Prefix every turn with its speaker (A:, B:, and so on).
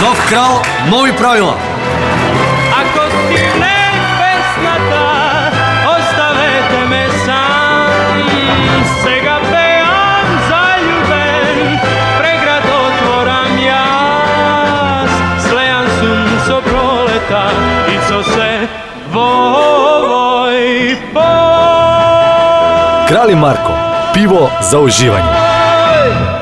A: Нов крал, нови правила.
B: Ako ti ne pesnata, ostavete me sam. Сега пеам залюбен, преград otvoram jaz. Slejan sunco proleta i co se vovoj po.
C: Kralj Marko, pivo za uživanje.